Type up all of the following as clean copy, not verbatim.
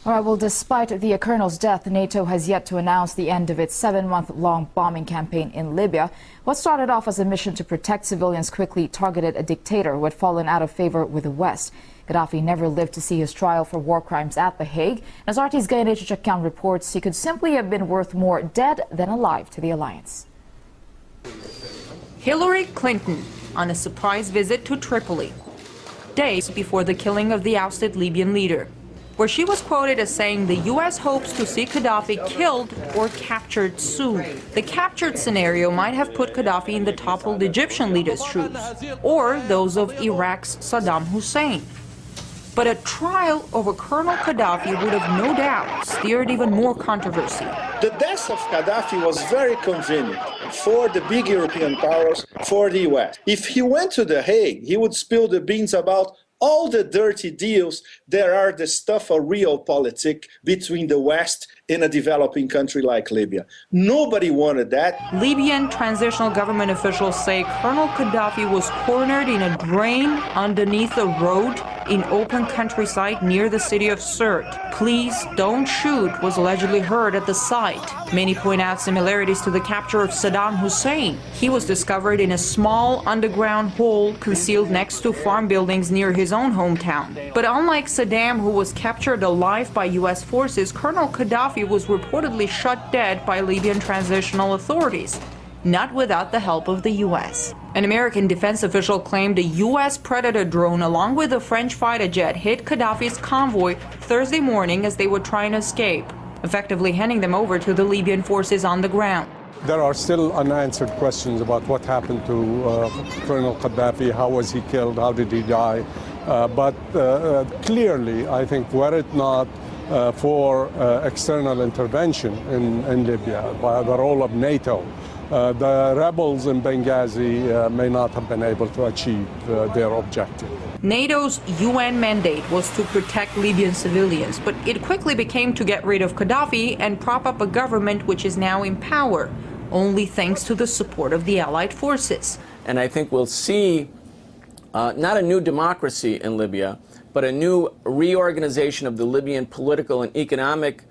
All right, well, despite the colonel's death, NATO has yet to announce the end of its 7-month-long bombing campaign in Libya. What started off as a mission to protect civilians quickly targeted a dictator who had fallen out of favor with the West. Gaddafi never lived to see his trial for war crimes at The Hague. As RT's Deals Gaddafi reports, he could simply have been worth more dead than alive to the alliance. Hillary Clinton on a surprise visit to Tripoli, days before the killing of the ousted Libyan leader, where she was quoted as saying the U.S. hopes to see Gaddafi killed or captured soon. The captured scenario might have put Gaddafi in the toppled Egyptian leader's shoes, or those of Iraq's Saddam Hussein. But a trial over Colonel Gaddafi would have no doubt steered even more controversy. The death of Gaddafi was very convenient for the big European powers, for the U.S. If he went to The Hague, he would spill the beans about all the dirty deals that are the stuff of realpolitik between the West and a developing country like Libya. Nobody wanted that. Libyan transitional government officials say Colonel Gaddafi was cornered in a drain underneath a road in open countryside near the city of Sirte. "Please don't shoot" was allegedly heard at the site. Many point out similarities to the capture of Saddam Hussein. He was discovered in a small underground hole concealed next to farm buildings near his own hometown. But unlike Saddam, who was captured alive by U.S. forces, Colonel Gaddafi was reportedly shot dead by Libyan transitional authorities, not without the help of the U.S. An American defense official claimed a U.S. Predator drone along with a French fighter jet hit Gaddafi's convoy Thursday morning as they were trying to escape, effectively handing them over to the Libyan forces on the ground. There are still unanswered questions about what happened to Colonel Gaddafi. How was he killed? How did he die? But clearly, I think, were it not for external intervention in Libya by the role of NATO, the rebels in Benghazi may not have been able to achieve their objective. NATO's UN mandate was to protect Libyan civilians, but it quickly became to get rid of Gaddafi and prop up a government which is now in power, only thanks to the support of the Allied forces. And I think we'll see not a new democracy in Libya, but a new reorganization of the Libyan political and economic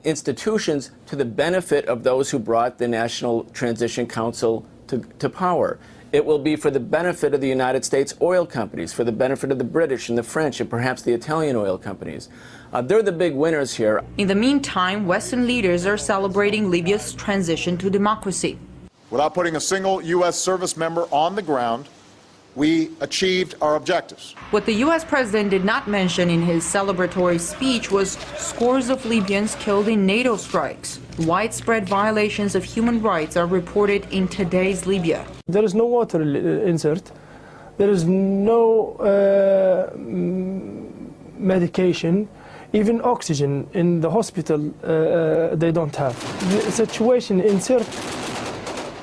institutions to the benefit of those who brought the National Transition Council to power. It will be for the benefit of the United States oil companies, for the benefit of the British and the French and perhaps the Italian oil companies. They're the big winners here. In the meantime, Western leaders are celebrating Libya's transition to democracy. Without putting a single U.S. service member on the ground, we achieved our objectives. What the U.S. president did not mention in his celebratory speech was scores of Libyans killed in NATO strikes. Widespread violations of human rights are reported in today's Libya. There is no water insert. There is no medication. Even oxygen in the hospital they don't have. The situation in Sirte,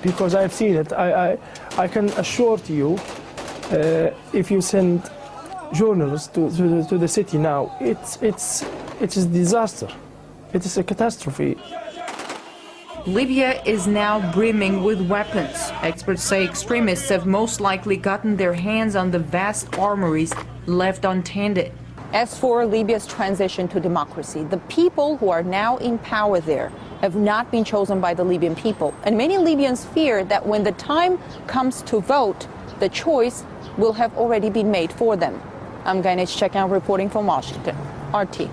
because I've seen it, I can assure to you, if you send journalists to the city now, it's a disaster. It is a catastrophe. Libya is now brimming with weapons. Experts say extremists have most likely gotten their hands on the vast armories left untended. As for Libya's transition to democracy, the people who are now in power there have not been chosen by the Libyan people. And many Libyans fear that when the time comes to vote, the choice will have already been made for them. I'm Deals Gaddafi reporting from Washington. RT.